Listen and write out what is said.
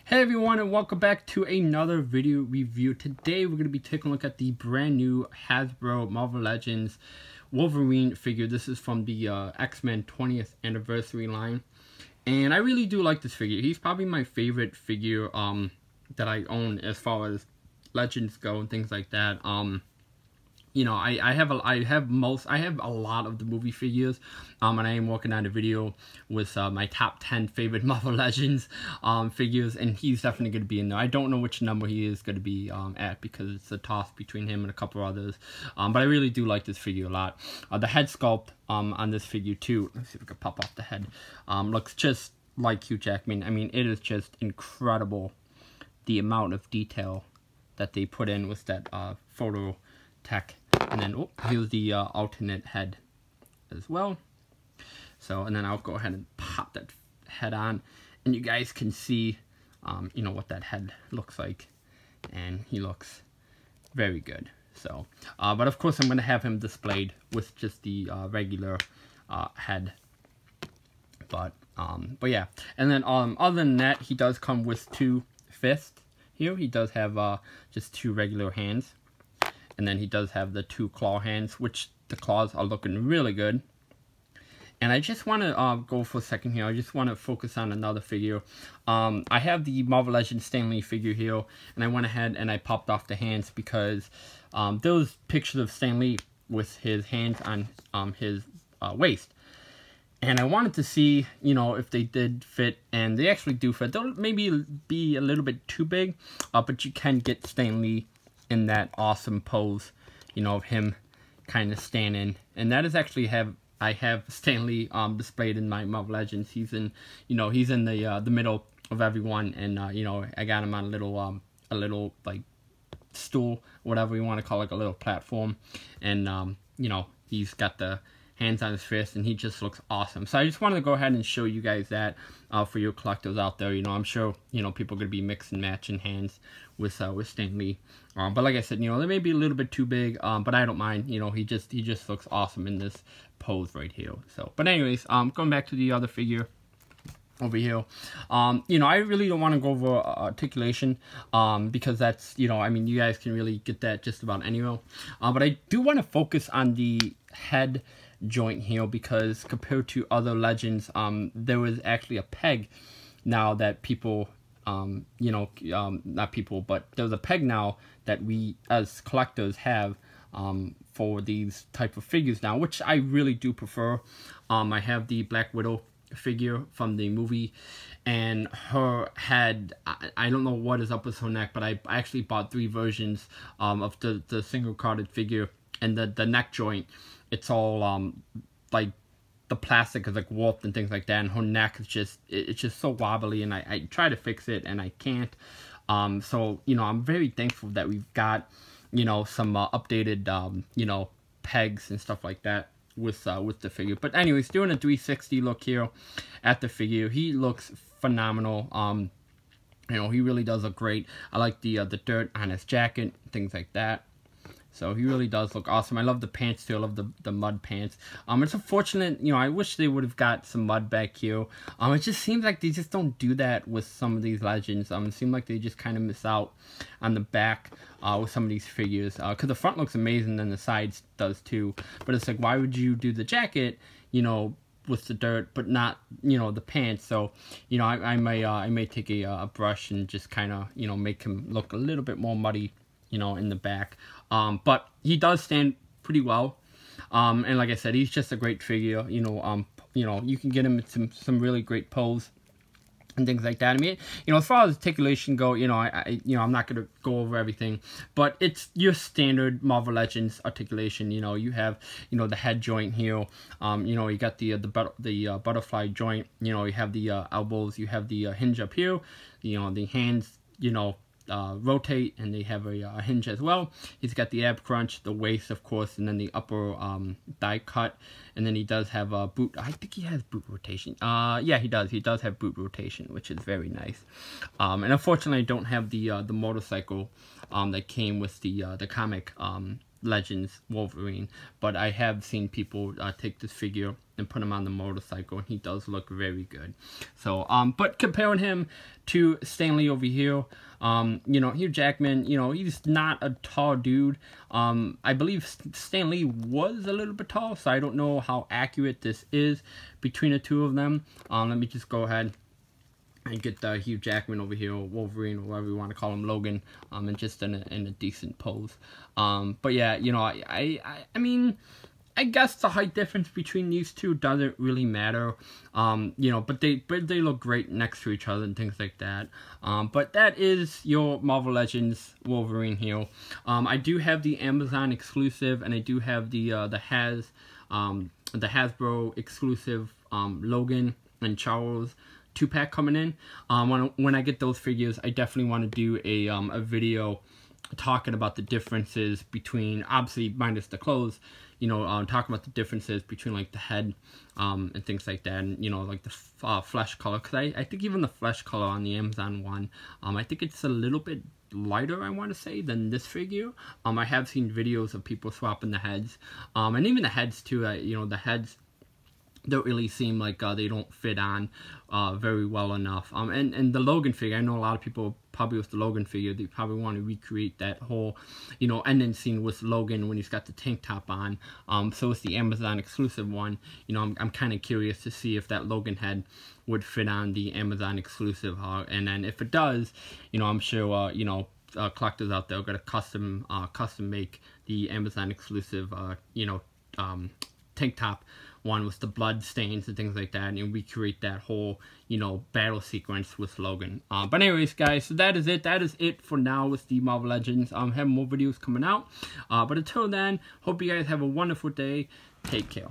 Hey everyone, and welcome back to another video review. Today we're going to be taking a look at the brand new Hasbro Marvel Legends Wolverine figure. This is from the X-Men 20th anniversary line, and I really do like this figure. He's probably my favorite figure that I own as far as Legends go and things like that. You know, I have a lot of the movie figures, and I am working on a video with my top 10 favorite Marvel Legends figures, and he's definitely going to be in there. I don't know which number he is going to be at, because it's a toss between him and a couple others, but I really do like this figure a lot. The head sculpt on this figure too, let's see if we can pop off the head, looks just like Hugh Jackman. I mean, it is just incredible the amount of detail that they put in with that photo tech. And then, oh, here's the alternate head as well. So, and then I'll go ahead and pop that head on, and you guys can see, you know, what that head looks like. And he looks very good. So, but of course I'm going to have him displayed with just the regular head. But yeah. And then, other than that, he does come with two fists here. He does have just two regular hands. And then he does have the two claw hands, which the claws are looking really good. And I just want to go for a second here. I just want to focus on another figure. I have the Marvel Legends Stanley figure here, and I went ahead and I popped off the hands because there was pictures of Stanley with his hands on his waist. And I wanted to see, you know, if they did fit, and they actually do fit. They'll maybe be a little bit too big, but you can get Stanley in that awesome pose, you know, of him kind of standing. And that is actually I have Stanley displayed in my Marvel Legends. He's in, you know, he's in the middle of everyone, and you know, I got him on a little like stool, whatever you want to call it, like a little platform, and you know, he's got the hands on his fist, and he just looks awesome. So I just wanted to go ahead and show you guys that for your collectors out there. You know, I'm sure, you know, people are going to be mixing matching hands with Stanley. But like I said, you know, they may be a little bit too big, but I don't mind. You know, he just looks awesome in this pose right here. So, but anyways, going back to the other figure over here, you know, I really don't want to go over articulation, because that's, you know, I mean, you guys can really get that just about anywhere. But I do want to focus on the head joint here, because compared to other Legends, there was actually a peg now that people, you know, not people, but there's a peg now that we as collectors have for these type of figures now, which I really do prefer. I have the Black Widow figure from the movie, and her head, I don't know what is up with her neck, but I actually bought 3 versions of the single carded figure, and the neck joint, it's all like the plastic is like warped and things like that, and her neck is just, it's just so wobbly, and I try to fix it and I can't. So, you know, I'm very thankful that we've got, you know, some updated you know, pegs and stuff like that with the figure. But anyways, doing a 360 look here at the figure, he looks phenomenal. You know, he really does look great. I like the dirt on his jacket, things like that. So he really does look awesome. I love the pants too. I love the mud pants. It's unfortunate, you know, I wish they would have got some mud back here. It just seems like they just don't do that with some of these Legends. It seems like they just kind of miss out on the back with some of these figures. Because the front looks amazing, and the sides does too. But it's like, why would you do the jacket, you know, with the dirt, but not, you know, the pants? So, you know, I may take a brush and just kind of, you know, make him look a little bit more muddy, you know, in the back. But he does stand pretty well. And like I said, he's just a great figure. You know, you can get him in some really great pose and things like that. I mean, you know, as far as articulation go, you know, I'm not gonna go over everything, but it's your standard Marvel Legends articulation. You know, you have, you know, the head joint here. You know, you got the butterfly joint. You know, you have the elbows. You have the hinge up here. You know, the hands, you know, rotate, and they have a hinge as well. He's got the ab crunch, the waist, of course, and then the upper die cut, and then he does have a boot. I think he has boot rotation. Yeah, he does. He does have boot rotation, which is very nice. And unfortunately, I don't have the motorcycle that came with the comic Legends Wolverine, but I have seen people take this figure and put him on the motorcycle, and he does look very good. So, but comparing him to Stanley over here, you know, Hugh Jackman, you know, he's not a tall dude. I believe Stanley was a little bit tall, so I don't know how accurate this is between the two of them. Let me just go ahead and get Hugh Jackman over here, or Wolverine, or whatever you want to call him, Logan, and just in a decent pose. But yeah, you know, I mean, I guess the height difference between these two doesn't really matter, you know, but they look great next to each other and things like that. But that is your Marvel Legends Wolverine here. I do have the Amazon exclusive, and I do have the Hasbro exclusive Logan and Charles 2-pack coming in. When I get those figures, I definitely want to do a video talking about the differences between, obviously minus the clothes, you know, talking about the differences between like the head and things like that, and you know, like the flesh color, because I think even the flesh color on the Amazon one, I think it's a little bit lighter, I want to say, than this figure. I have seen videos of people swapping the heads, and even the heads too. You know, the heads don't really seem like they don't fit on very well enough. And the Logan figure, I know a lot of people probably with the Logan figure, they probably want to recreate that whole, you know, ending scene with Logan when he's got the tank top on. So it's the Amazon exclusive one. You know, I'm kind of curious to see if that Logan head would fit on the Amazon exclusive. And then if it does, you know, I'm sure, you know, collectors out there are going to custom make the Amazon exclusive, you know, tank top one with the blood stains and things like that, and recreate that whole, you know, battle sequence with Logan. But anyways, guys, so that is it. That is it for now with the Marvel Legends. Have more videos coming out. But until then, hope you guys have a wonderful day. Take care.